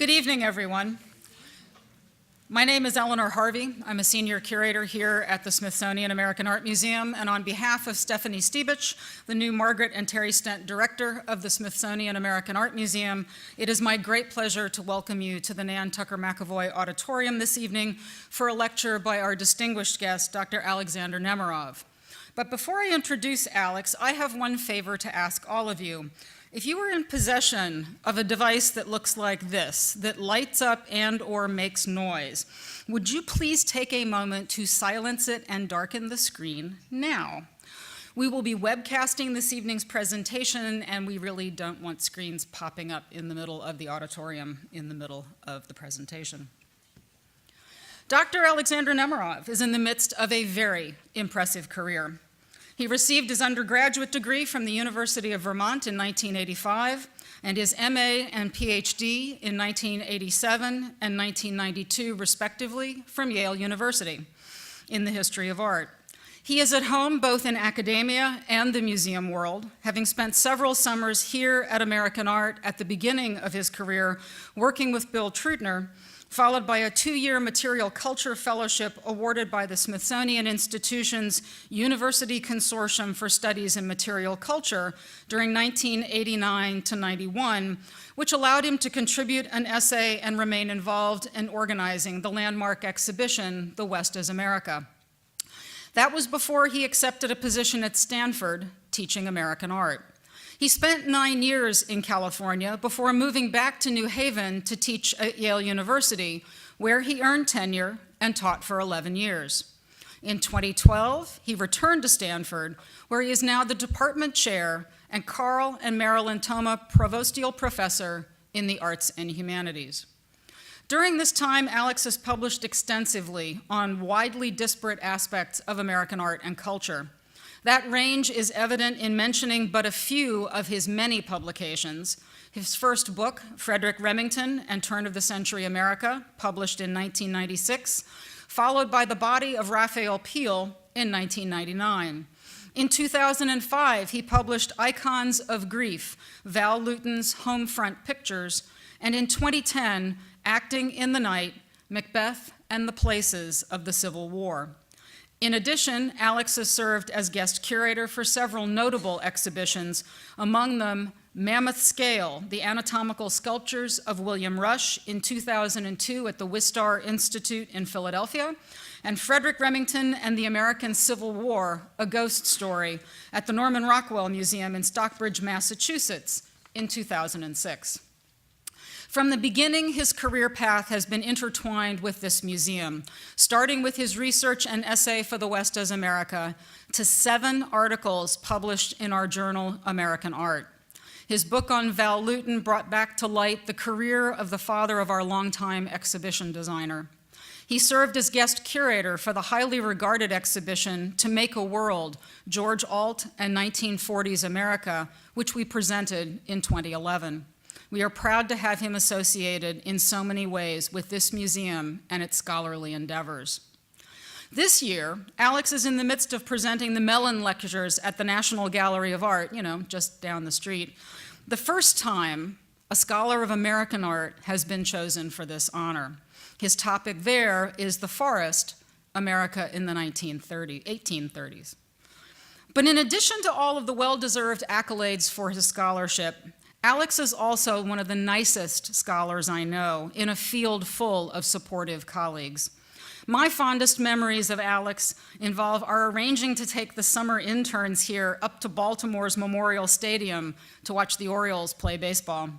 Good evening, everyone. My name is Eleanor Harvey. I'm a senior curator here at the Smithsonian American Art Museum, and on behalf of Stephanie Stibich, the new Margaret and Terry Stent director of the Smithsonian American Art Museum, it is my great pleasure to welcome you to the Nan Tucker McAvoy Auditorium this evening for a lecture by our distinguished guest, Dr. Alexander Nemerov. But before I introduce Alex, I have one favor to ask all of you. If you were in possession of a device that looks like this, that lights up and/or makes noise, would you please take a moment to silence it and darken the screen now? We will be webcasting this evening's presentation, and we really don't want screens popping up in the middle of the auditorium in the middle of the presentation. Dr. Alexander Nemerov is in the midst of a very impressive career. He received his undergraduate degree from the University of Vermont in 1985 and his MA and PhD in 1987 and 1992, respectively, from Yale University in the history of art. He is at home both in academia and the museum world, having spent several summers here at American Art at the beginning of his career working with Bill Trutner, followed by a 2-year material culture fellowship awarded by the Smithsonian Institution's University Consortium for Studies in Material Culture during 1989 to 91, which allowed him to contribute an essay and remain involved in organizing the landmark exhibition, The West as America. That was before he accepted a position at Stanford teaching American art. He spent 9 years in California before moving back to New Haven to teach at Yale University, where he earned tenure and taught for 11 years. In 2012, he returned to Stanford, where he is now the department chair and Carl and Marilynn Thoma Provostial Professor in the Arts and Humanities. During this time, Alex has published extensively on widely disparate aspects of American art and culture. That range is evident in mentioning but a few of his many publications. His first book, Frederick Remington and Turn of the Century America, published in 1996, followed by the body of Raphael Peale in 1999. In 2005, he published Icons of Grief, Val Lewton's Home Front Pictures, and in 2010, Acting in the Night, Macbeth and the Places of the Civil War. In addition, Alex has served as guest curator for several notable exhibitions, among them Mammoth Scale, the Anatomical Sculptures of William Rush in 2002 at the Wistar Institute in Philadelphia, and Frederick Remington and the American Civil War, A Ghost Story, at the Norman Rockwell Museum in Stockbridge, Massachusetts in 2006. From the beginning, his career path has been intertwined with this museum, starting with his research and essay for The West as America, to 7 articles published in our journal, American Art. His book on Val Lewton brought back to light the career of the father of our longtime exhibition designer. He served as guest curator for the highly regarded exhibition To Make a World, George Alt and 1940s America, which we presented in 2011. We are proud to have him associated in so many ways with this museum and its scholarly endeavors. This year, Alex is in the midst of presenting the Mellon Lectures at the National Gallery of Art, just down the street. The first time a scholar of American art has been chosen for this honor. His topic there is The Forest, America in the 1830s. But in addition to all of the well-deserved accolades for his scholarship, Alex is also one of the nicest scholars I know in a field full of supportive colleagues. My fondest memories of Alex involve our arranging to take the summer interns here up to Baltimore's Memorial Stadium to watch the Orioles play baseball.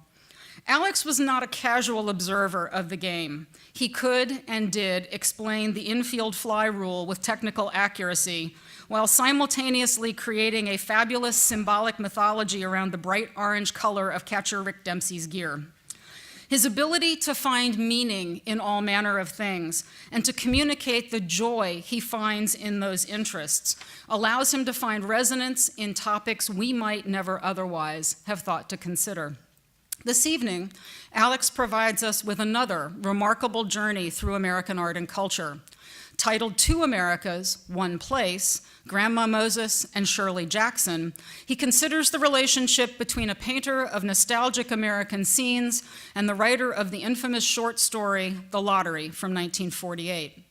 Alex was not a casual observer of the game. He could and did explain the infield fly rule with technical accuracy, while simultaneously creating a fabulous symbolic mythology around the bright orange color of catcher Rick Dempsey's gear. His ability to find meaning in all manner of things and to communicate the joy he finds in those interests allows him to find resonance in topics we might never otherwise have thought to consider. This evening, Alex provides us with another remarkable journey through American art and culture. Titled Two Americas, One Place, Grandma Moses and Shirley Jackson, he considers the relationship between a painter of nostalgic American scenes and the writer of the infamous short story, The Lottery, from 1948.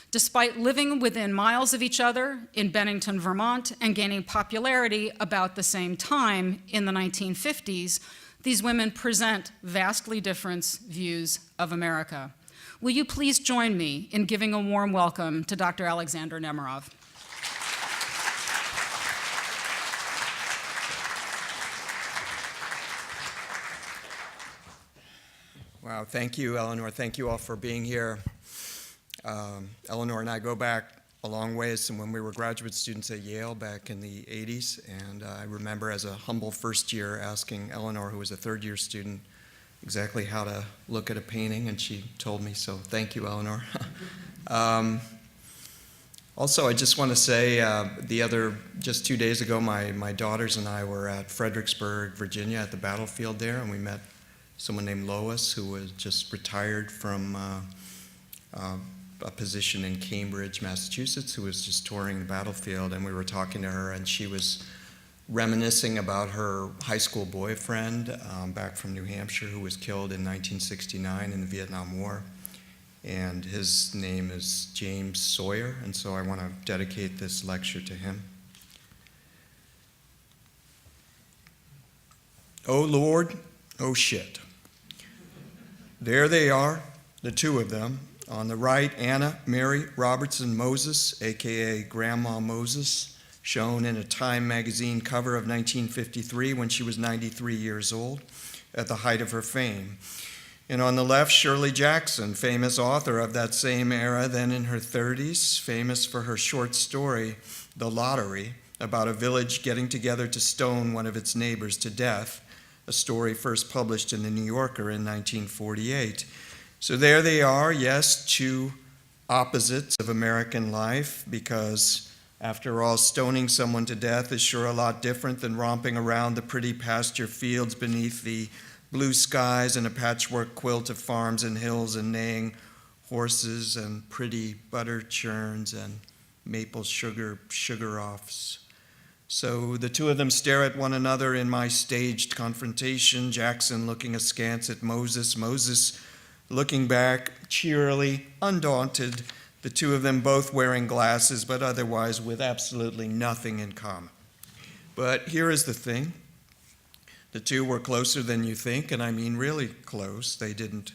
Despite living within miles of each other in Bennington, Vermont, and gaining popularity about the same time in the 1950s, these women present vastly different views of America. Will you please join me in giving a warm welcome to Dr. Alexander Nemerov? Wow, thank you, Eleanor. Thank you all for being here. Eleanor and I go back a long ways, and when we were graduate students at Yale back in the 80s, and I remember as a humble first year asking Eleanor, who was a third-year student, exactly how to look at a painting, and she told me, so thank you, Eleanor. Also, I just want to say, just 2 days ago, my daughters and I were at Fredericksburg, Virginia, at the battlefield there, and we met someone named Lois, who was just retired from a position in Cambridge, Massachusetts, who was just touring the battlefield, and we were talking to her, and she was reminiscing about her high school boyfriend back from New Hampshire who was killed in 1969 in the Vietnam War, and his name is James Sawyer, and so I want to dedicate this lecture to him. Oh Lord, oh shit. There they are, the two of them. On the right, Anna Mary Robertson Moses, aka Grandma Moses, shown in a Time magazine cover of 1953 when she was 93 years old, at the height of her fame. And on the left, Shirley Jackson, famous author of that same era, then in her 30s, famous for her short story, The Lottery, about a village getting together to stone one of its neighbors to death, a story first published in the New Yorker in 1948. So there they are, yes, two opposites of American life, because after all, stoning someone to death is sure a lot different than romping around the pretty pasture fields beneath the blue skies and a patchwork quilt of farms and hills and neighing horses and pretty butter churns and maple sugar-offs. So the two of them stare at one another in my staged confrontation, Jackson looking askance at Moses, Moses looking back, cheerily, undaunted, the two of them both wearing glasses, but otherwise with absolutely nothing in common. But here is the thing. The two were closer than you think, and I mean really close. They didn't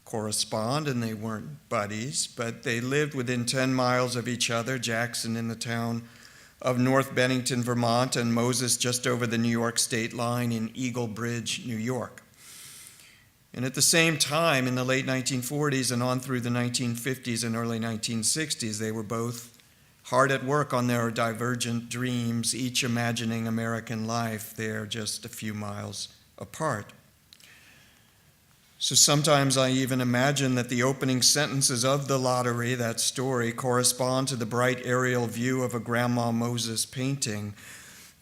correspond, and they weren't buddies, but they lived within 10 miles of each other, Jackson in the town of North Bennington, Vermont, and Moses just over the New York state line in Eagle Bridge, New York. And at the same time, in the late 1940s and on through the 1950s and early 1960s, they were both hard at work on their divergent dreams, each imagining American life there just a few miles apart. So sometimes I even imagine that the opening sentences of The Lottery, that story, correspond to the bright aerial view of a Grandma Moses painting.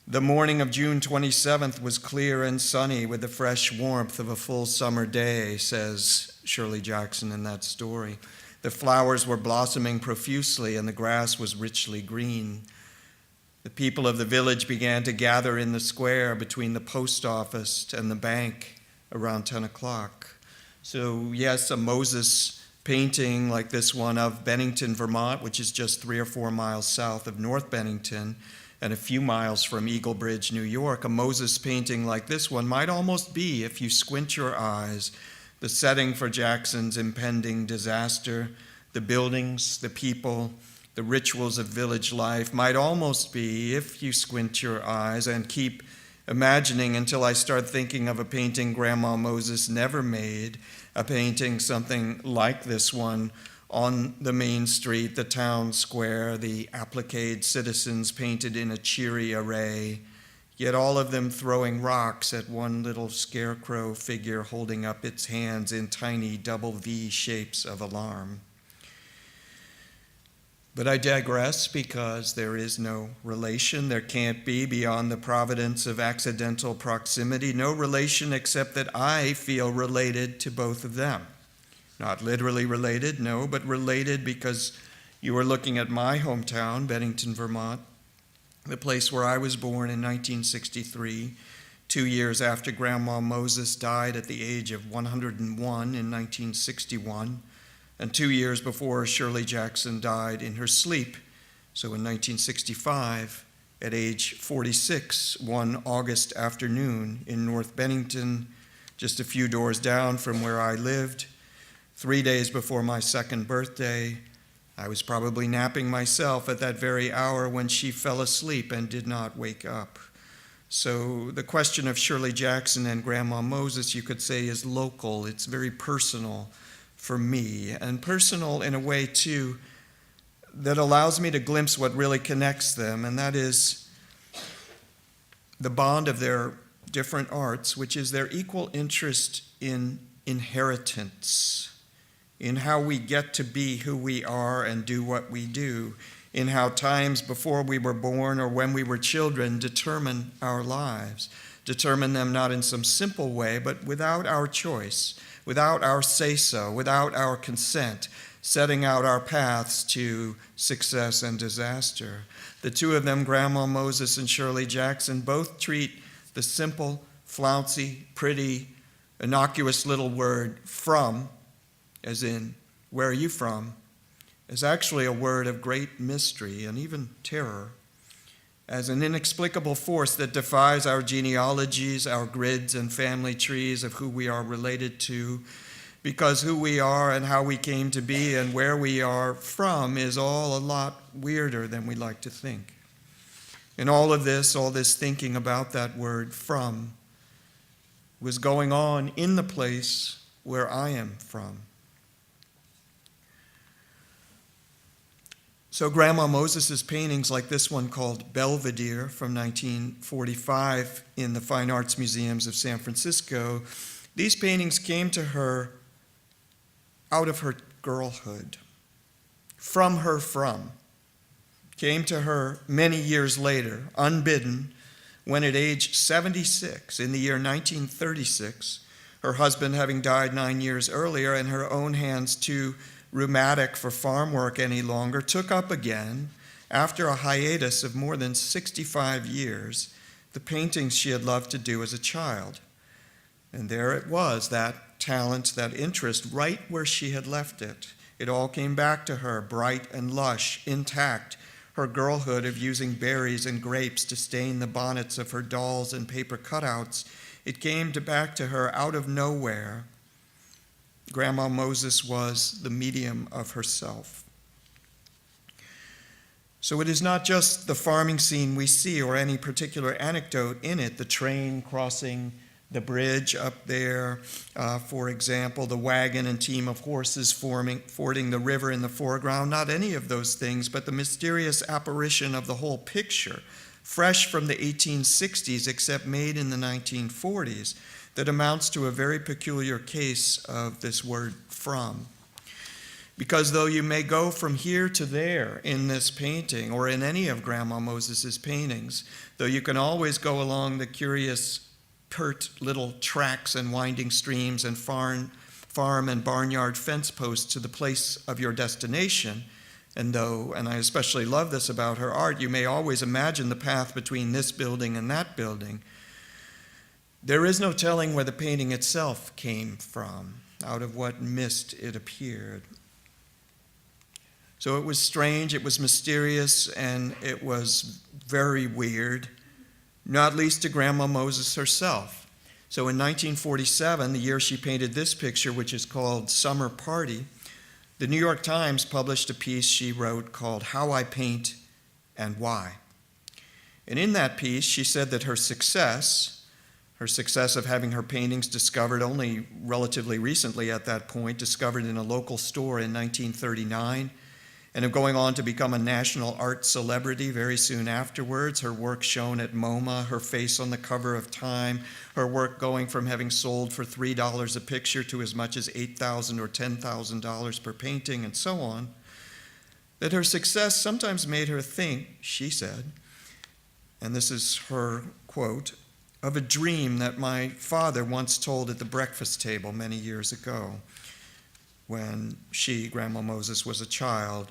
The morning of June 27th was clear and sunny with the fresh warmth of a full summer day, says Shirley Jackson in that story. The flowers were blossoming profusely and the grass was richly green. The people of the village began to gather in the square between the post office and the bank around 10 o'clock. So yes, a Moses painting like this one of Bennington, Vermont, which is just 3 or 4 miles south of North Bennington, and a few miles from Eagle Bridge, New York, a Moses painting like this one might almost be, if you squint your eyes, the setting for Jackson's impending disaster. The buildings, the people, the rituals of village life might almost be, if you squint your eyes and keep imagining until I start thinking of a painting Grandma Moses never made, a painting something like this one, on the main street, the town square, the appliqued citizens painted in a cheery array, yet all of them throwing rocks at one little scarecrow figure holding up its hands in tiny double V shapes of alarm. But I digress, because there is no relation. There can't be, beyond the providence of accidental proximity, no relation except that I feel related to both of them. Not literally related, no, but related because You are looking at my hometown, Bennington, Vermont, the place where I was born in 1963, 2 years after Grandma Moses died at the age of 101 in 1961, and 2 years before Shirley Jackson died in her sleep. So in 1965, at age 46, one August afternoon in North Bennington, just a few doors down from where I lived, 3 days before my second birthday, I was probably napping myself at that very hour when she fell asleep and did not wake up. So the question of Shirley Jackson and Grandma Moses, you could say, is local. It's very personal for me, and personal in a way, too, that allows me to glimpse what really connects them, and that is the bond of their different arts, which is their equal interest in inheritance, in how we get to be who we are and do what we do, in how times before we were born or when we were children determine our lives, determine them not in some simple way, but without our choice, without our say-so, without our consent, setting out our paths to success and disaster. The two of them, Grandma Moses and Shirley Jackson, both treat the simple, flouncy, pretty, innocuous little word from, as in, where are you from, is actually a word of great mystery and even terror, as an inexplicable force that defies our genealogies, our grids and family trees of who we are related to, because who we are and how we came to be and where we are from is all a lot weirder than we like to think. And all this thinking about that word from was going on in the place where I am from. So Grandma Moses' paintings, like this one called Belvedere from 1945 in the Fine Arts Museums of San Francisco, these paintings came to her out of her girlhood, came to her many years later, unbidden, when at age 76, in the year 1936, her husband having died 9 years earlier and her own hands too rheumatic for farm work any longer, took up again, after a hiatus of more than 65 years, the paintings she had loved to do as a child. And there it was, that talent, that interest, right where she had left it. It all came back to her, bright and lush, intact, her girlhood of using berries and grapes to stain the bonnets of her dolls and paper cutouts. It came back to her out of nowhere. Grandma Moses was the medium of herself. So it is not just the farming scene we see or any particular anecdote in it, the train crossing the bridge up there, for example, the wagon and team of horses fording the river in the foreground, not any of those things, but the mysterious apparition of the whole picture, fresh from the 1860s except made in the 1940s, that amounts to a very peculiar case of this word from. Because though you may go from here to there in this painting or in any of Grandma Moses' paintings, though you can always go along the curious pert little tracks and winding streams and farm and barnyard fence posts to the place of your destination, and I especially love this about her art, you may always imagine the path between this building and that building, there is no telling where the painting itself came from, out of what mist it appeared. So it was strange, it was mysterious, and it was very weird, not least to Grandma Moses herself. So in 1947, the year she painted this picture, which is called Summer Party, the New York Times published a piece she wrote called How I Paint and Why. And in that piece, she said that her success of having her paintings discovered only relatively recently at that point, discovered in a local store in 1939, and of going on to become a national art celebrity very soon afterwards, her work shown at MoMA, her face on the cover of Time, her work going from having sold for $3 a picture to as much as $8,000 or $10,000 per painting, and so on, that her success sometimes made her think, she said, and this is her quote, of a dream that my father once told at the breakfast table many years ago when she, Grandma Moses, was a child.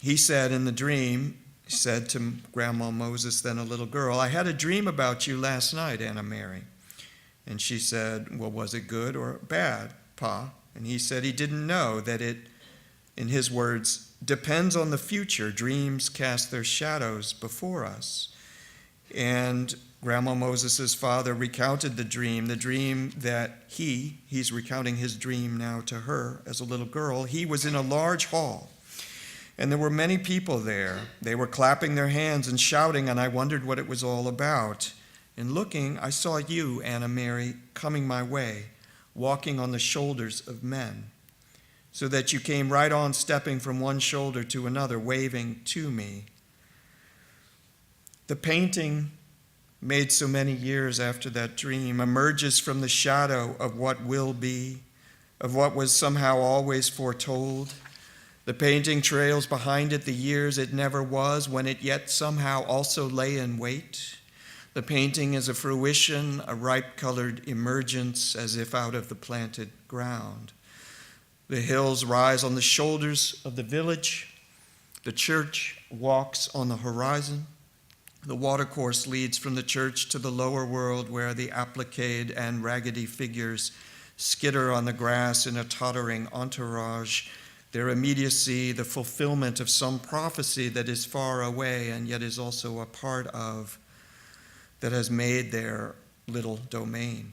he said in the dream, he said to Grandma Moses, then a little girl, I had a dream about you last night, Anna Mary. And she said, well, was it good or bad, Pa? And he said he didn't know, that it, in his words, depends on the future. Dreams cast their shadows before us. And Grandma Moses' father recounted the dream that he's recounting his dream now to her as a little girl. He was in a large hall, and there were many people there. They were clapping their hands and shouting, and I wondered what it was all about. And looking, I saw you, Anna Mary, coming my way, walking on the shoulders of men, so that you came right on stepping from one shoulder to another, waving to me. The painting, made so many years after that dream, emerges from the shadow of what will be, of what was somehow always foretold. The painting trails behind it the years it never was, when it yet somehow also lay in wait. The painting is a fruition, a ripe-colored emergence, as if out of the planted ground. The hills rise on the shoulders of the village. The church walks on the horizon. The watercourse leads from the church to the lower world, where the appliqued and raggedy figures skitter on the grass in a tottering entourage, their immediacy the fulfillment of some prophecy that is far away and yet is also a part of, that has made their little domain.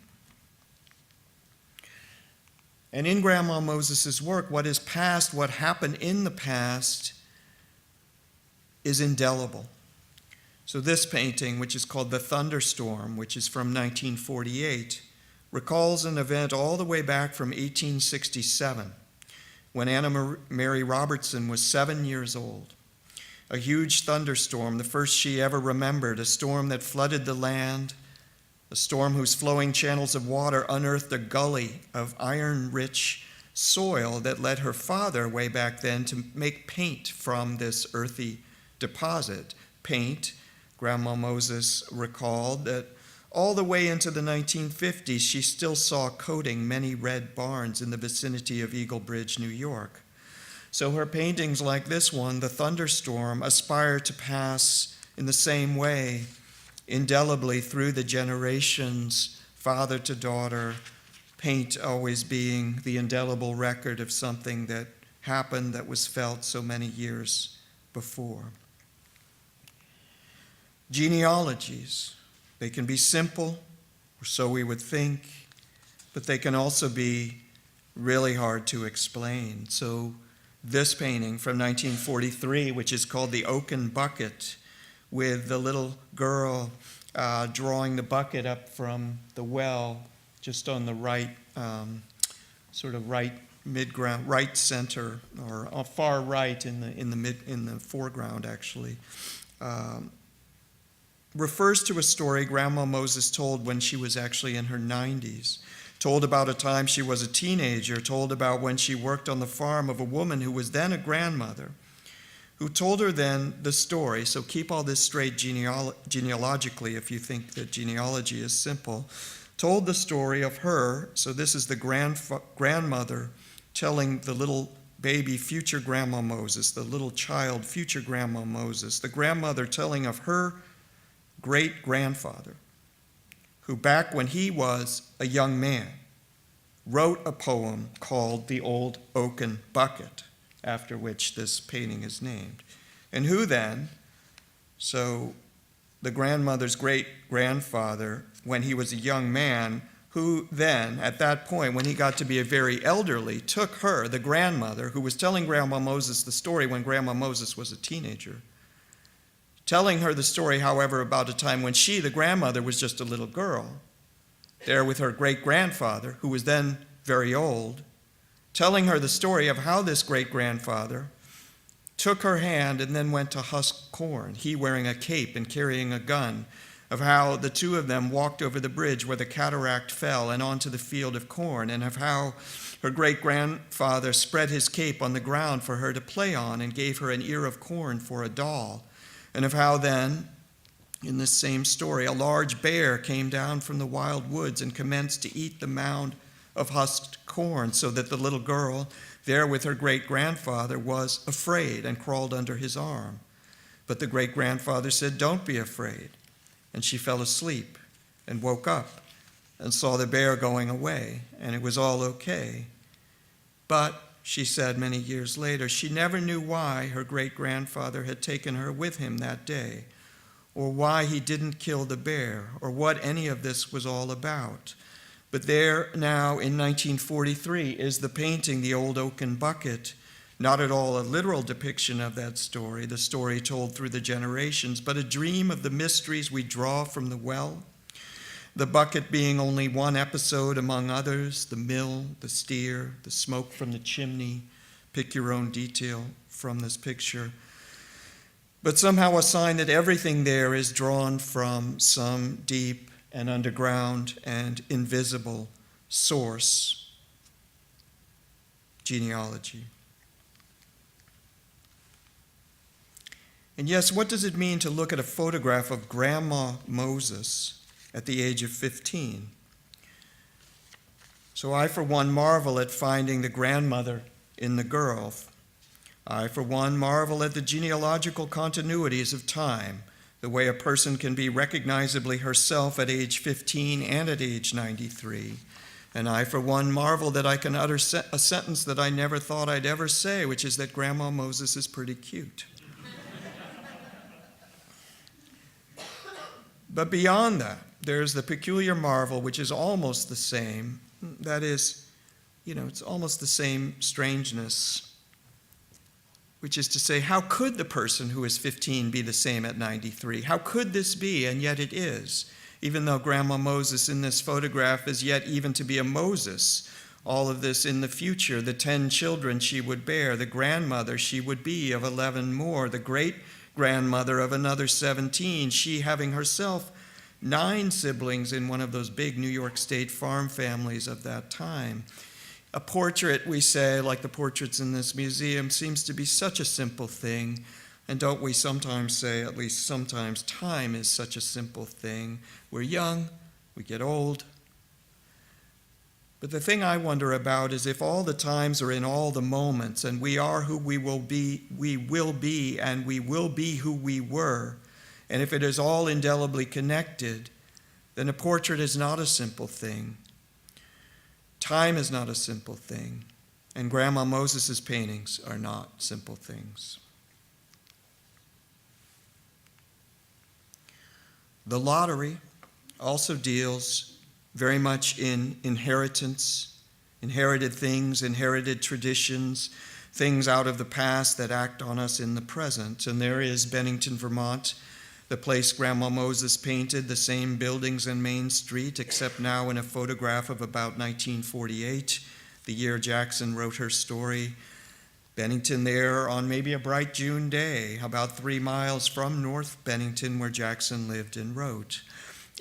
And in Grandma Moses' work, what is past, what happened in the past, is indelible. So this painting, which is called The Thunderstorm, which is from 1948, recalls an event all the way back from 1867, when Anna Mary Robertson was 7 years old. A huge thunderstorm, the first she ever remembered, a storm that flooded the land, a storm whose flowing channels of water unearthed a gully of iron-rich soil that led her father way back then to make paint from this earthy deposit. Paint, Grandma Moses recalled, that all the way into the 1950s, she still saw coating many red barns in the vicinity of Eagle Bridge, New York. So her paintings like this one, The Thunderstorm, aspire to pass in the same way, indelibly through the generations, father to daughter, paint always being the indelible record of something that happened that was felt so many years before. Genealogies, they can be simple, or so we would think, but they can also be really hard to explain. So this painting from 1943, which is called The Oaken Bucket, with the little girl drawing the bucket up from the well, just on the right, sort of right midground, right center, or far right in the foreground, actually. Refers to a story Grandma Moses told when she was actually in her 90s, told about a time she was a teenager, told about when she worked on the farm of a woman who was then a grandmother, who told her then the story. So keep all this straight genealogically if you think that genealogy is simple. Told the story of her, so this is the grandmother telling the little baby future Grandma Moses, the little child future Grandma Moses, the grandmother telling of her great-grandfather, who back when he was a young man, wrote a poem called The Old Oaken Bucket, after which this painting is named. And who then, so the grandmother's great-grandfather, when he was a young man, who then, at that point, when he got to be a very elderly, took her, the grandmother, who was telling Grandma Moses the story when Grandma Moses was a teenager, telling her the story, however, about a time when she, the grandmother, was just a little girl, there with her great-grandfather, who was then very old, telling her the story of how this great-grandfather took her hand and then went to husk corn, he wearing a cape and carrying a gun, of how the two of them walked over the bridge where the cataract fell and onto the field of corn, and of how her great-grandfather spread his cape on the ground for her to play on and gave her an ear of corn for a doll, and of how then, in this same story, a large bear came down from the wild woods and commenced to eat the mound of husked corn, so that the little girl, there with her great-grandfather, was afraid and crawled under his arm. But the great-grandfather said, "Don't be afraid." And she fell asleep and woke up and saw the bear going away, and it was all okay. But, she said many years later, she never knew why her great-grandfather had taken her with him that day, or why he didn't kill the bear, or what any of this was all about. But there now in 1943 is the painting, The Old Oaken Bucket, not at all a literal depiction of that story, the story told through the generations, but a dream of the mysteries we draw from the well. The bucket being only one episode among others, the mill, the steer, the smoke from the chimney. Pick your own detail from this picture. But somehow a sign that everything there is drawn from some deep and underground and invisible source. Genealogy. And yes, what does it mean to look at a photograph of Grandma Moses at the age of 15? So I, for one, marvel at finding the grandmother in the girl. I, for one, marvel at the genealogical continuities of time, the way a person can be recognizably herself at age 15 and at age 93. And I, for one, marvel that I can utter a sentence that I never thought I'd ever say, which is that Grandma Moses is pretty cute. But beyond that, there's the peculiar marvel, which is almost the same. That is, it's almost the same strangeness, which is to say, how could the person who is 15 be the same at 93? How could this be? And yet it is. Even though Grandma Moses in this photograph is yet even to be a Moses, all of this in the future, the 10 children she would bear, the grandmother she would be of 11 more, the great-grandmother of another 17, she having herself 9 siblings in one of those big New York State farm families of that time. A portrait, we say, like the portraits in this museum, seems to be such a simple thing. And don't we sometimes say, at least sometimes, time is such a simple thing. We're young, we get old. But the thing I wonder about is if all the times are in all the moments, and we are who we will be, and we will be who we were, and if it is all indelibly connected, then a portrait is not a simple thing. Time is not a simple thing, and Grandma Moses' paintings are not simple things. The lottery also deals very much in inheritance, inherited things, inherited traditions, things out of the past that act on us in the present. And there is Bennington, Vermont, the place Grandma Moses painted, the same buildings and Main Street, except now in a photograph of about 1948, the year Jackson wrote her story. Bennington there on maybe a bright June day, about 3 miles from North Bennington, where Jackson lived and wrote.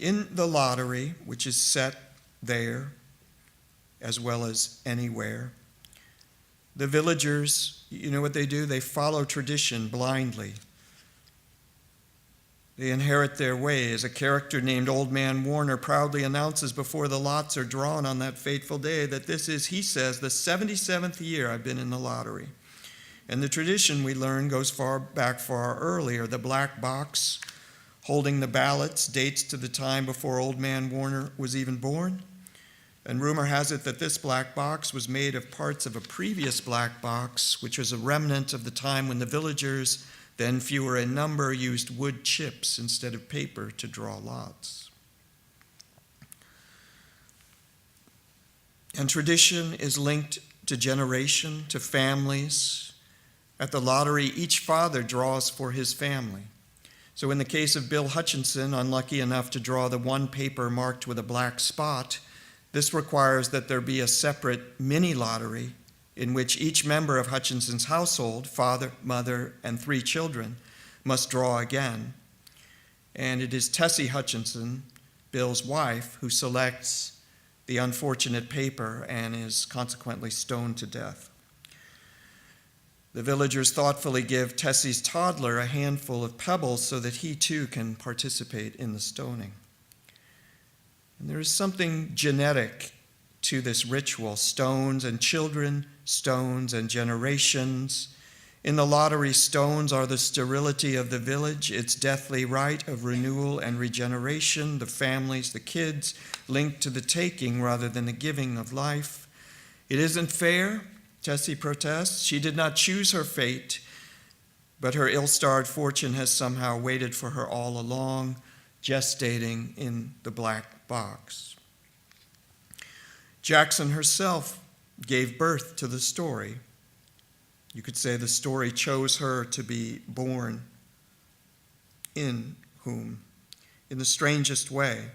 In the lottery, which is set there as well as anywhere, the villagers, you know what they do? They follow tradition blindly. They inherit their ways. A character named Old Man Warner proudly announces before the lots are drawn on that fateful day that this is, he says, the 77th year I've been in the lottery. And the tradition, we learn, goes far earlier. The black box holding the ballots dates to the time before Old Man Warner was even born. And rumor has it that this black box was made of parts of a previous black box, which was a remnant of the time when the villagers, then fewer in number, used wood chips instead of paper to draw lots. And tradition is linked to generation, to families. At the lottery, each father draws for his family. So in the case of Bill Hutchinson, unlucky enough to draw the one paper marked with a black spot, this requires that there be a separate mini lottery in which each member of Hutchinson's household, father, mother, and 3 children, must draw again. And it is Tessie Hutchinson, Bill's wife, who selects the unfortunate paper and is consequently stoned to death. The villagers thoughtfully give Tessie's toddler a handful of pebbles so that he too can participate in the stoning. And there is something genetic to this ritual: stones and children, stones and generations. In the lottery, stones are the sterility of the village, its deathly rite of renewal and regeneration, the families, the kids, linked to the taking rather than the giving of life. It isn't fair, Tessie protests. She did not choose her fate, but her ill-starred fortune has somehow waited for her all along, gestating in the black box. Jackson herself gave birth to the story. You could say the story chose her to be born in whom, in the strangest way,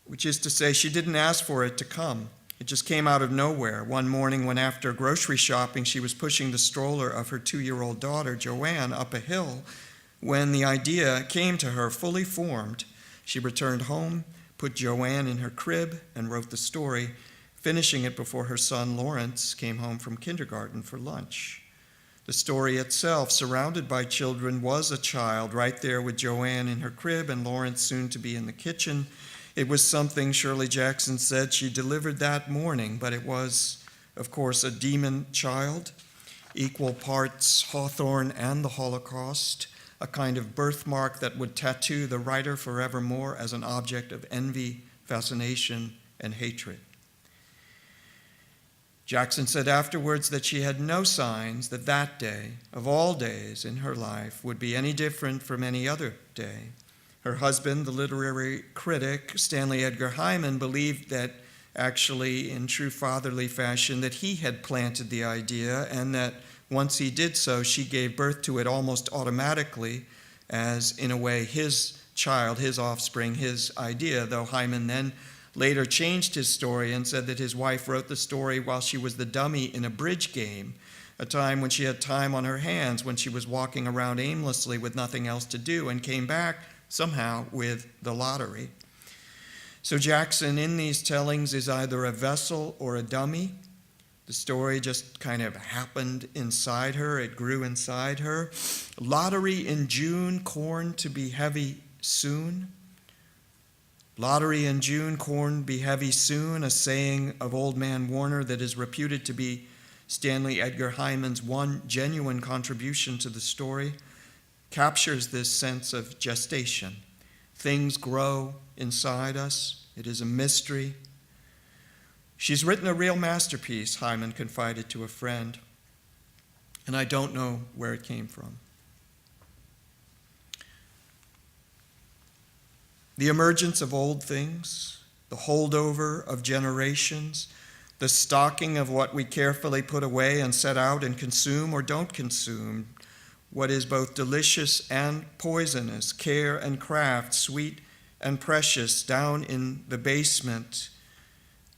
which is to say she didn't ask for it to come. It just came out of nowhere. One morning when, after grocery shopping, she was pushing the stroller of her 2-year-old daughter, Joanne, up a hill, when the idea came to her fully formed, she returned home, put Joanne in her crib, and wrote the story, finishing it before her son Lawrence came home from kindergarten for lunch. The story itself, surrounded by children, was a child right there with Joanne in her crib and Lawrence soon to be in the kitchen. It was something Shirley Jackson said she delivered that morning, but it was, of course, a demon child, equal parts Hawthorne and the Holocaust, a kind of birthmark that would tattoo the writer forevermore as an object of envy, fascination, and hatred. Jackson said afterwards that she had no signs that that day, of all days in her life, would be any different from any other day. Her husband, the literary critic Stanley Edgar Hyman, believed that, actually in true fatherly fashion, that he had planted the idea, and that once he did so, she gave birth to it almost automatically as, in a way, his child, his offspring, his idea, though Hyman then later changed his story and said that his wife wrote the story while she was the dummy in a bridge game, a time when she had time on her hands, when she was walking around aimlessly with nothing else to do, and came back somehow with the lottery. So Jackson, in these tellings, is either a vessel or a dummy. The story just kind of happened inside her. It grew inside her. Lottery in June, corn to be heavy soon. Lottery in June, corn be heavy soon, a saying of Old Man Warner that is reputed to be Stanley Edgar Hyman's one genuine contribution to the story, captures this sense of gestation. Things grow inside us. It is a mystery. She's written a real masterpiece, Hyman confided to a friend, and I don't know where it came from. The emergence of old things, the holdover of generations, the stocking of what we carefully put away and set out and consume or don't consume, what is both delicious and poisonous, care and craft, sweet and precious, down in the basement.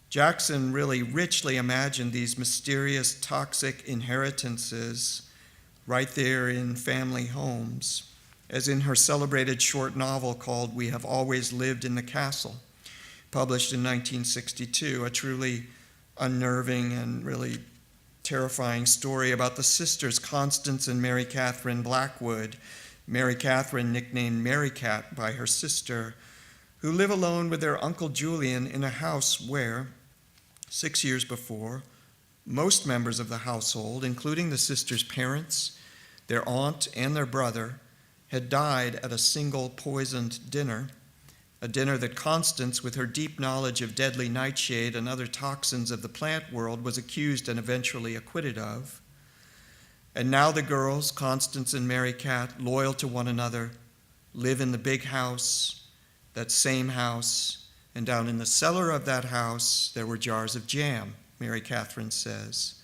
Jackson really richly imagined these mysterious, toxic inheritances right there in family homes, as in her celebrated short novel called We Have Always Lived in the Castle, published in 1962, a truly unnerving and really terrifying story about the sisters Constance and Mary Catherine Blackwood, Mary Catherine nicknamed Mary Cat by her sister, who live alone with their Uncle Julian in a house where, 6 years before, most members of the household, including the sisters' parents, their aunt, and their brother, had died at a single poisoned dinner, a dinner that Constance, with her deep knowledge of deadly nightshade and other toxins of the plant world, was accused and eventually acquitted of. And now the girls, Constance and Mary Cat, loyal to one another, live in the big house, that same house, and down in the cellar of that house there were jars of jam, Mary Catherine says,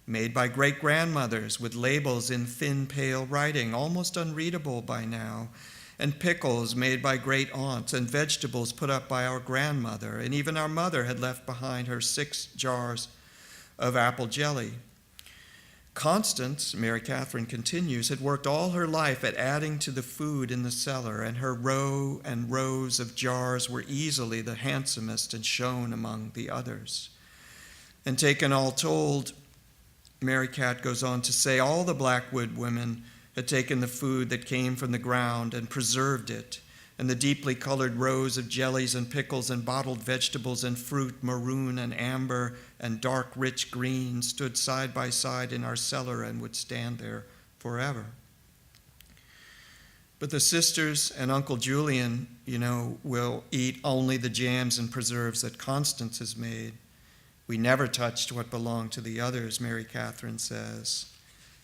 made by great-grandmothers with labels in thin, pale writing, almost unreadable by now, and pickles made by great-aunts, and vegetables put up by our grandmother, and even our mother had left behind her 6 jars of apple jelly. Constance, Mary Catherine continues, had worked all her life at adding to the food in the cellar, and her row and rows of jars were easily the handsomest and shone among the others. And taken all told, Mary Cat goes on to say, all the Blackwood women had taken the food that came from the ground and preserved it, and the deeply colored rows of jellies and pickles and bottled vegetables and fruit, maroon and amber and dark rich green, stood side by side in our cellar and would stand there forever. But the sisters and Uncle Julian, will eat only the jams and preserves that Constance has made. We never touched what belonged to the others, Mary Catherine says.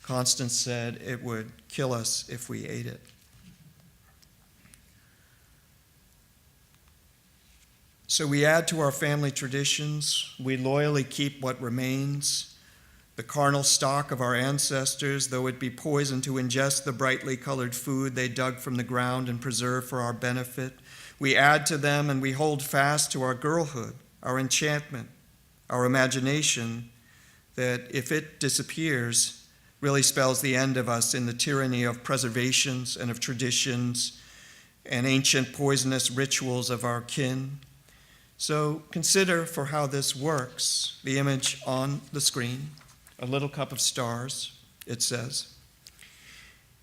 Constance said it would kill us if we ate it. So we add to our family traditions. We loyally keep what remains, the carnal stock of our ancestors, though it be poison to ingest the brightly colored food they dug from the ground and preserved for our benefit. We add to them and we hold fast to our girlhood, our enchantment, our imagination, that if it disappears, really spells the end of us in the tyranny of preservations and of traditions and ancient poisonous rituals of our kin. So consider for how this works. The image on the screen, a little cup of stars, it says.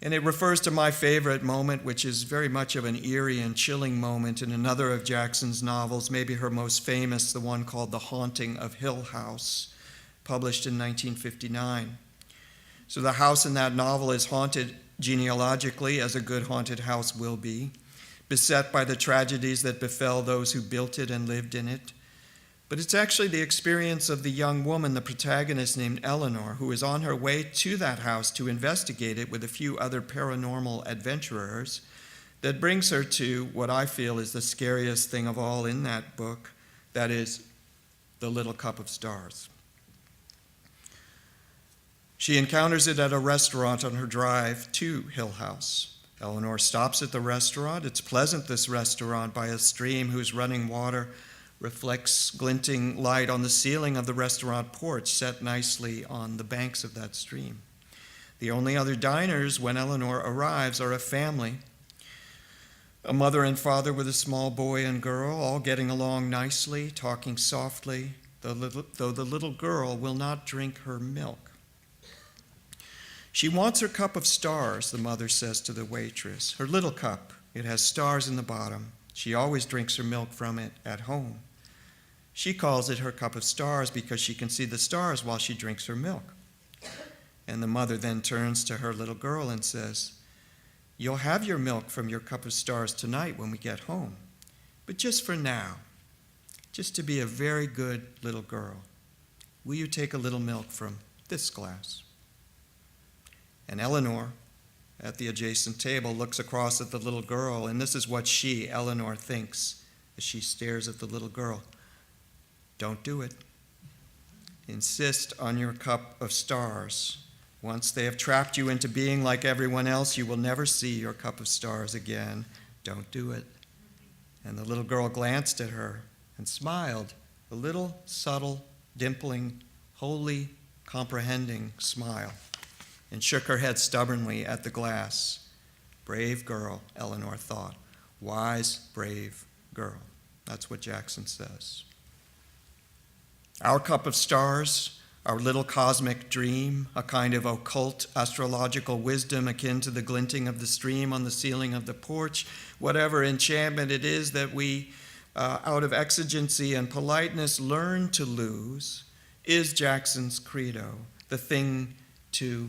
And it refers to my favorite moment, which is very much of an eerie and chilling moment in another of Jackson's novels, maybe her most famous, the one called The Haunting of Hill House, published in 1959. So the house in that novel is haunted genealogically, as a good haunted house will be, beset by the tragedies that befell those who built it and lived in it. But it's actually the experience of the young woman, the protagonist named Eleanor, who is on her way to that house to investigate it with a few other paranormal adventurers, that brings her to what I feel is the scariest thing of all in that book, that is, the little cup of stars. She encounters it at a restaurant on her drive to Hill House. Eleanor stops at the restaurant. It's pleasant, this restaurant, by a stream whose running water reflects glinting light on the ceiling of the restaurant porch set nicely on the banks of that stream. The only other diners when Eleanor arrives are a family, a mother and father with a small boy and girl, all getting along nicely, talking softly, though the little girl will not drink her milk. She wants her cup of stars, the mother says to the waitress. Her little cup, it has stars in the bottom. She always drinks her milk from it at home. She calls it her cup of stars because she can see the stars while she drinks her milk. And the mother then turns to her little girl and says, "You'll have your milk from your cup of stars tonight when we get home, but just for now, just to be a very good little girl, will you take a little milk from this glass?" And Eleanor, at the adjacent table, looks across at the little girl, and this is what she, Eleanor, thinks as she stares at the little girl. Don't do it. Insist on your cup of stars. Once they have trapped you into being like everyone else, you will never see your cup of stars again. Don't do it. And the little girl glanced at her and smiled, a little subtle, dimpling, wholly comprehending smile, and shook her head stubbornly at the glass. Brave girl, Eleanor thought. Wise, brave girl. That's what Jackson says. Our cup of stars, our little cosmic dream, a kind of occult astrological wisdom akin to the glinting of the stream on the ceiling of the porch, whatever enchantment it is that we, out of exigency and politeness, learn to lose, is Jackson's credo, the thing to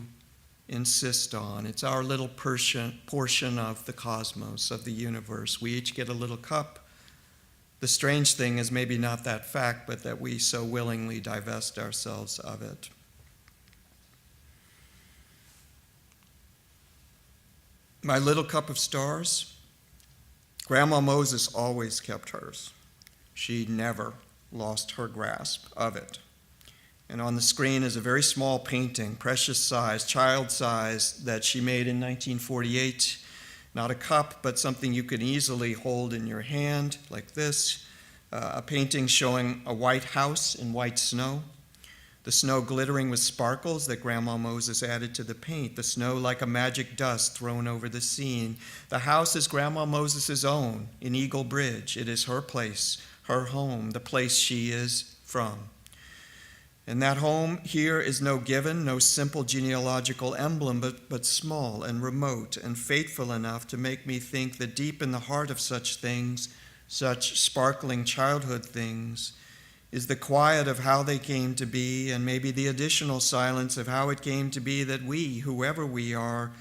insist on. It's our little portion of the cosmos, of the universe. We each get a little cup. The strange thing is maybe not that fact, but that we so willingly divest ourselves of it. My little cup of stars, Grandma Moses always kept hers. She never lost her grasp of it. And on the screen is a very small painting, precious size, child size, that she made in 1948. Not a cup, but something you can easily hold in your hand, like this. A painting showing a white house in white snow. The snow glittering with sparkles that Grandma Moses added to the paint. The snow like a magic dust thrown over the scene. The house is Grandma Moses' own in Eagle Bridge. It is her place, her home, the place she is from. And that home here is no given, no simple genealogical emblem, but small and remote and fateful enough to make me think that deep in the heart of such things, such sparkling childhood things, is the quiet of how they came to be, and maybe the additional silence of how it came to be that we, whoever we are,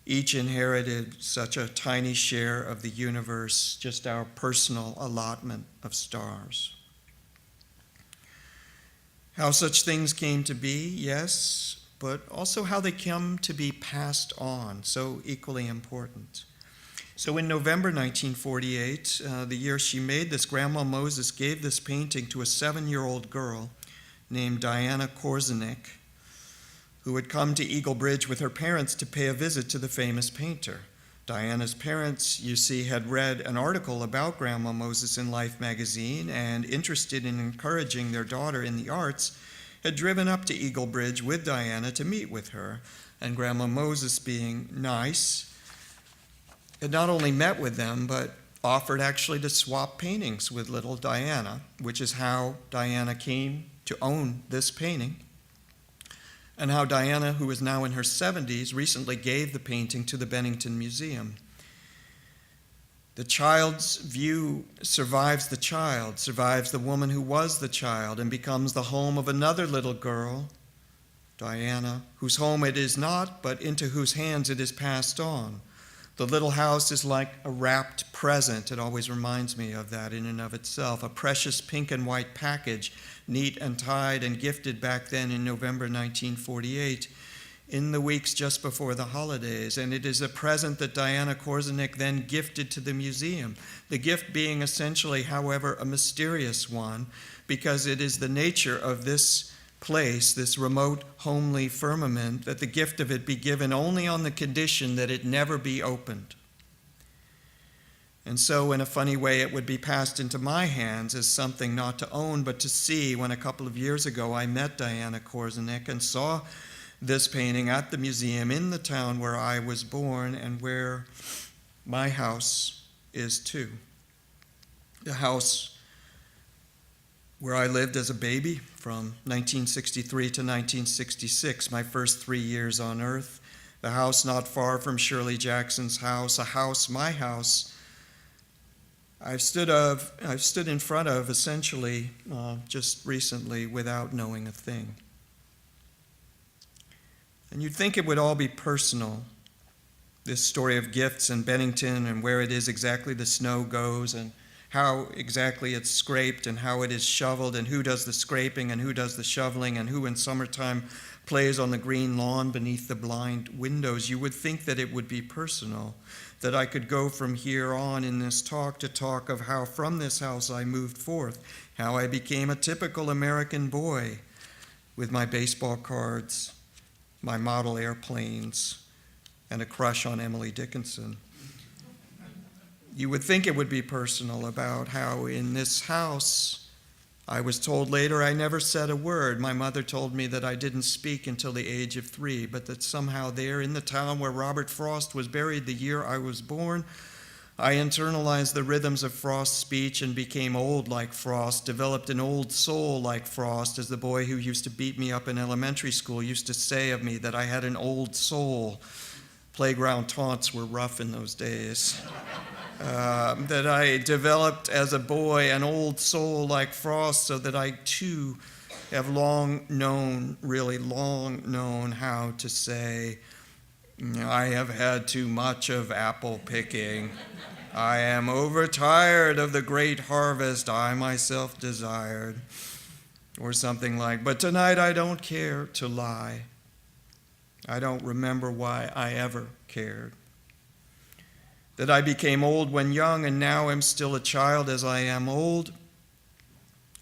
each inherited such a tiny share of the universe, just our personal allotment of stars. How such things came to be, yes, but also how they come to be passed on, so equally important. So in November 1948, the year she made this, Grandma Moses gave this painting to a 7-year-old girl named Diana Korzenik, who had come to Eagle Bridge with her parents to pay a visit to the famous painter. Diana's parents, you see, had read an article about Grandma Moses in Life magazine and, interested in encouraging their daughter in the arts, had driven up to Eagle Bridge with Diana to meet with her. And Grandma Moses, being nice, had not only met with them, but offered actually to swap paintings with little Diana, which is how Diana came to own this painting, and how Diana, who is now in her 70s, recently gave the painting to the Bennington Museum. The child's view survives the child, survives the woman who was the child, and becomes the home of another little girl, Diana, whose home it is not, but into whose hands it is passed on. The little house is like a wrapped present. It always reminds me of that in and of itself. A precious pink and white package, neat and tied and gifted back then in November 1948, in the weeks just before the holidays. And it is a present that Diana Korzenik then gifted to the museum. The gift being essentially, however, a mysterious one, because it is the nature of this place, this remote, homely firmament, that the gift of it be given only on the condition that it never be opened. And so, in a funny way, it would be passed into my hands as something not to own, but to see. When a couple of years ago I met Diana Korzenik and saw this painting at the museum in the town where I was born and where my house is too. The house where I lived as a baby from 1963 to 1966, my first 3 years on earth. The house not far from Shirley Jackson's house, a house, my house, I've stood in front of essentially just recently without knowing a thing. And you'd think it would all be personal, this story of gifts in Bennington and where it is exactly the snow goes and how exactly it's scraped and how it is shoveled and who does the scraping and who does the shoveling and who in summertime plays on the green lawn beneath the blind windows. You would think that it would be personal, that I could go from here on in this talk to talk of how from this house I moved forth, how I became a typical American boy with my baseball cards, my model airplanes, and a crush on Emily Dickinson. You would think it would be personal about how in this house, I was told later I never said a word. My mother told me that I didn't speak until the age of 3, but that somehow there in the town where Robert Frost was buried the year I was born, I internalized the rhythms of Frost's speech and became old like Frost, developed an old soul like Frost, as the boy who used to beat me up in elementary school used to say of me, that I had an old soul. Playground taunts were rough in those days. That I developed as a boy an old soul like Frost, so that I too have long known, really long known how to say, I have had too much of apple picking. I am overtired of the great harvest I myself desired. Or something like, but tonight I don't care to lie. I don't remember why I ever cared. That I became old when young and now am still a child as I am old,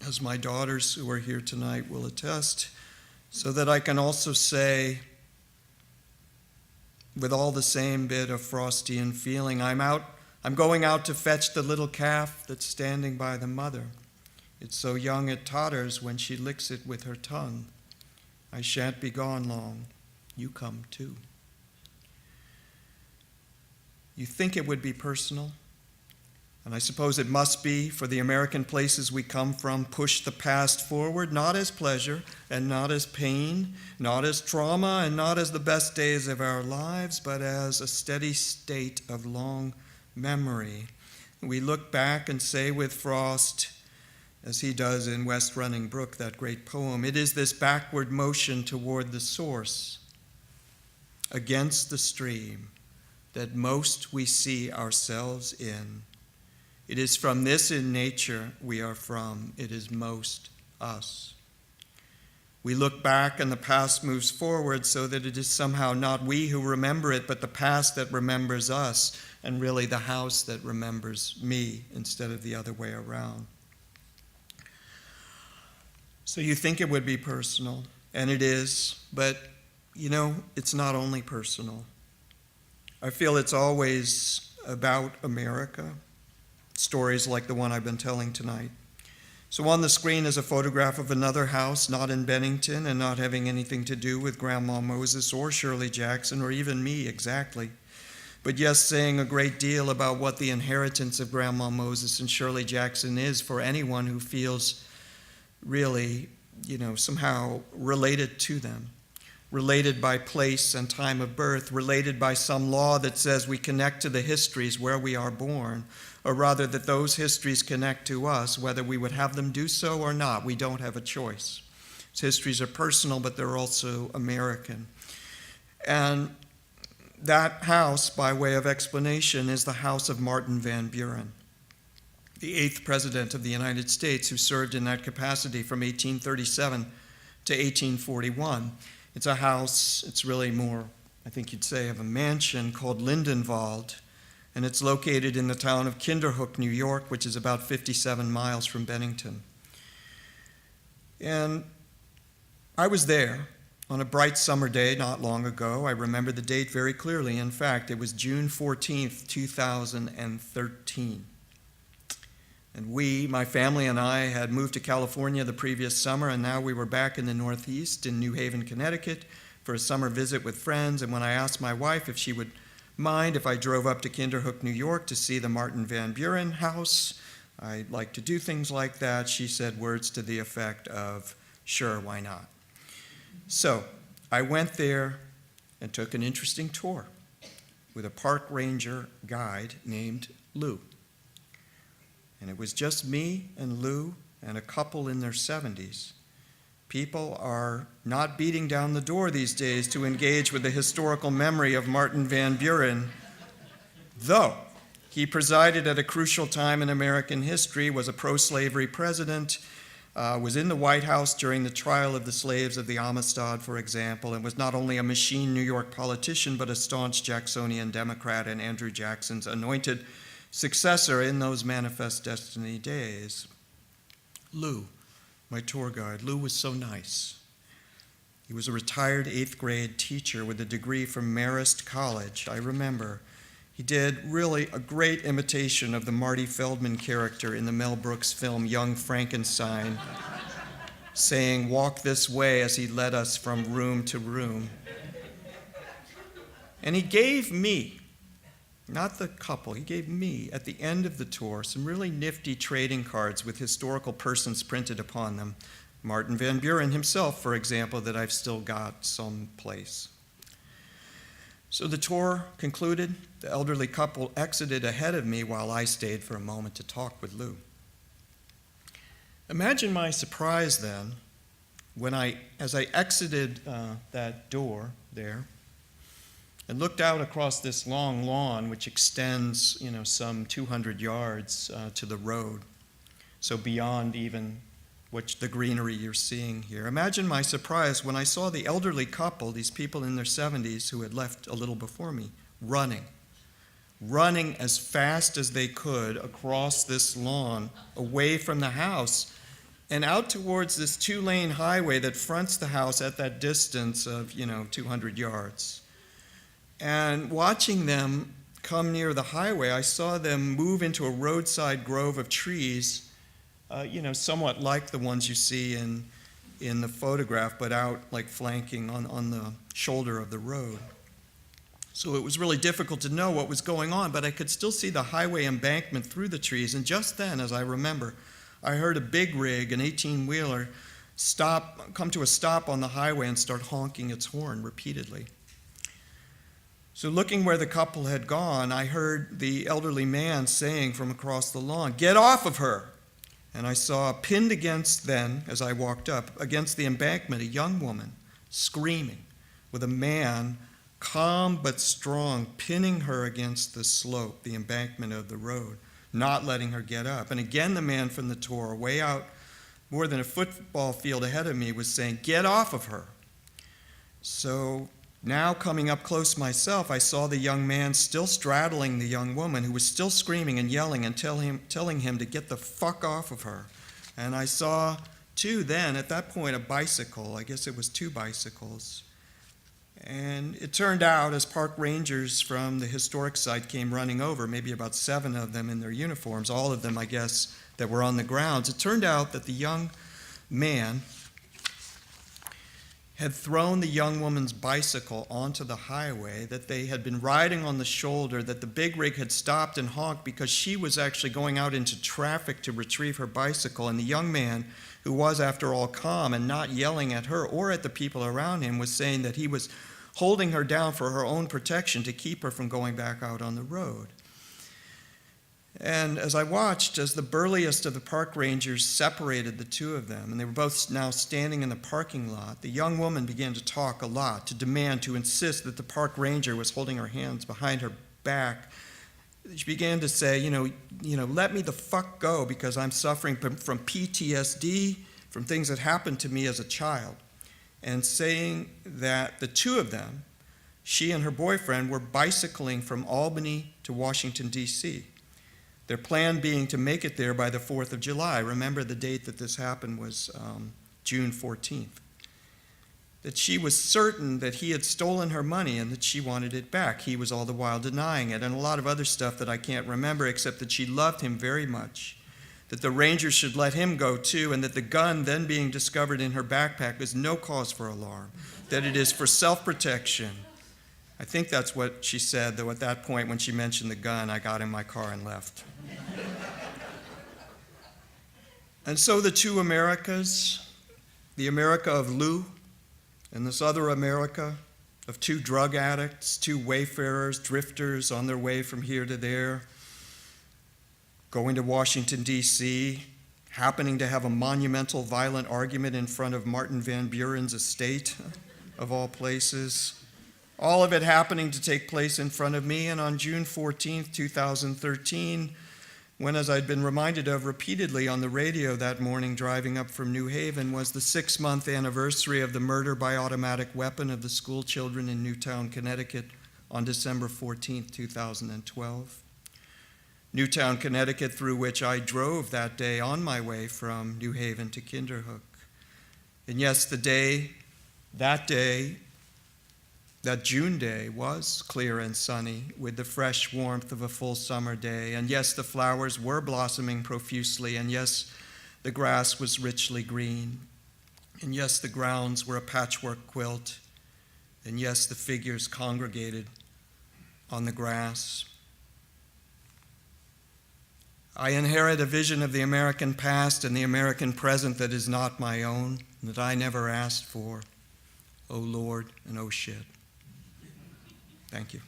as my daughters who are here tonight will attest, so that I can also say, with all the same bit of Frostian feeling, I'm going out to fetch the little calf that's standing by the mother. It's so young it totters when she licks it with her tongue. I shan't be gone long. You come too. You think it would be personal? And I suppose it must be for the American places we come from, push the past forward, not as pleasure and not as pain, not as trauma and not as the best days of our lives, but as a steady state of long memory. We look back and say with Frost, as he does in West Running Brook, that great poem, it is this backward motion toward the source, against the stream, that most we see ourselves in. It is from this in nature we are from. It is most us. We look back and the past moves forward so that it is somehow not we who remember it, but the past that remembers us, and really the house that remembers me instead of the other way around. So you think it would be personal, and it is, but it's not only personal. I feel it's always about America. Stories like the one I've been telling tonight. So on the screen is a photograph of another house, not in Bennington and not having anything to do with Grandma Moses or Shirley Jackson or even me exactly, but yes, saying a great deal about what the inheritance of Grandma Moses and Shirley Jackson is for anyone who feels really, somehow related to them. Related by place and time of birth, related by some law that says we connect to the histories where we are born, or rather that those histories connect to us, whether we would have them do so or not. We don't have a choice. These histories are personal, but they're also American. And that house, by way of explanation, is the house of Martin Van Buren, the 8th president of the United States, who served in that capacity from 1837 to 1841. It's a house, it's really more, I think you'd say, of a mansion called Lindenwald, and it's located in the town of Kinderhook, New York, which is about 57 miles from Bennington. And I was there on a bright summer day not long ago. I remember the date very clearly. In fact, it was June 14th, 2013. And we, my family and I, had moved to California the previous summer, and now we were back in the Northeast in New Haven, Connecticut, for a summer visit with friends. And when I asked my wife if she would mind if I drove up to Kinderhook, New York to see the Martin Van Buren house, I like to do things like that, she said words to the effect of, sure, why not? So I went there and took an interesting tour with a park ranger guide named Lou. And it was just me and Lou and a couple in their 70s. People are not beating down the door these days to engage with the historical memory of Martin Van Buren, though he presided at a crucial time in American history, was a pro-slavery president, was in the White House during the trial of the slaves of the Amistad, for example, and was not only a machine New York politician, but a staunch Jacksonian Democrat and Andrew Jackson's anointed successor in those Manifest Destiny days. Lou, my tour guide, Lou was so nice. He was a retired 8th grade teacher with a degree from Marist College, I remember. He did really a great imitation of the Marty Feldman character in the Mel Brooks film Young Frankenstein, saying, "Walk this way," as he led us from room to room. And he gave me, not the couple, he gave me, at the end of the tour, some really nifty trading cards with historical persons printed upon them. Martin Van Buren himself, for example, that I've still got someplace. So the tour concluded. The elderly couple exited ahead of me while I stayed for a moment to talk with Lou. Imagine my surprise then when as I exited that door there, and looked out across this long lawn, which extends, some 200 yards to the road, so beyond even the greenery you're seeing here. Imagine my surprise when I saw the elderly couple, these people in their 70s who had left a little before me, running as fast as they could across this lawn, away from the house, and out towards this 2-lane highway that fronts the house at that distance of, 200 yards. And watching them come near the highway, I saw them move into a roadside grove of trees, somewhat like the ones you see in the photograph, but out like flanking on the shoulder of the road. So it was really difficult to know what was going on, but I could still see the highway embankment through the trees. And just then, as I remember, I heard a big rig, an 18-wheeler, come to a stop on the highway and start honking its horn repeatedly. So looking where the couple had gone, I heard the elderly man saying from across the lawn, "Get off of her!" And I saw pinned against then, as I walked up, against the embankment, a young woman screaming with a man, calm but strong, pinning her against the slope, the embankment of the road, not letting her get up. And again, the man from the tour, way out more than a football field ahead of me, was saying, "Get off of her." So now coming up close myself, I saw the young man still straddling the young woman, who was still screaming and yelling and telling him to get the fuck off of her. And I saw, too, then, at that point, a bicycle. I guess it was 2 bicycles. And it turned out, as park rangers from the historic site came running over, maybe about 7 of them in their uniforms, all of them, I guess, that were on the grounds, it turned out that the young man had thrown the young woman's bicycle onto the highway, that they had been riding on the shoulder, that the big rig had stopped and honked because she was actually going out into traffic to retrieve her bicycle, and the young man, who was, after all, calm and not yelling at her or at the people around him, was saying that he was holding her down for her own protection to keep her from going back out on the road. And as I watched, as the burliest of the park rangers separated the 2 of them, and they were both now standing in the parking lot, the young woman began to talk a lot, to demand, to insist that the park ranger was holding her hands behind her back. She began to say, you know, let me the fuck go because I'm suffering from PTSD, from things that happened to me as a child. And saying that the 2 of them, she and her boyfriend, were bicycling from Albany to Washington, D.C., their plan being to make it there by the 4th of July. Remember, the date that this happened was June 14th. That she was certain that he had stolen her money and that she wanted it back. He was all the while denying it, and a lot of other stuff that I can't remember, except that she loved him very much, that the rangers should let him go too, and that the gun then being discovered in her backpack is no cause for alarm, that it is for self-protection. I think that's what she said, though at that point when she mentioned the gun, I got in my car and left. And so the 2 Americas, the America of Lou and this other America of 2 drug addicts, 2 wayfarers, drifters on their way from here to there, going to Washington, D.C., happening to have a monumental violent argument in front of Martin Van Buren's estate, of all places. All of it happening to take place in front of me, and on June 14th, 2013, when, as I'd been reminded of repeatedly on the radio that morning driving up from New Haven, was the 6-month anniversary of the murder by automatic weapon of the school children in Newtown, Connecticut on December 14th, 2012. Newtown, Connecticut, through which I drove that day on my way from New Haven to Kinderhook. And yes, that June day was clear and sunny with the fresh warmth of a full summer day. And yes, the flowers were blossoming profusely. And yes, the grass was richly green. And yes, the grounds were a patchwork quilt. And yes, the figures congregated on the grass. I inherit a vision of the American past and the American present that is not my own, that I never asked for. Oh Lord, and oh shit. Thank you.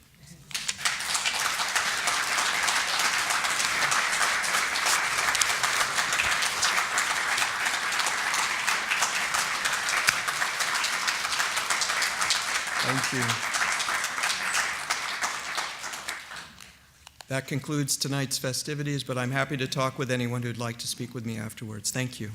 Thank you. That concludes tonight's festivities, but I'm happy to talk with anyone who'd like to speak with me afterwards. Thank you.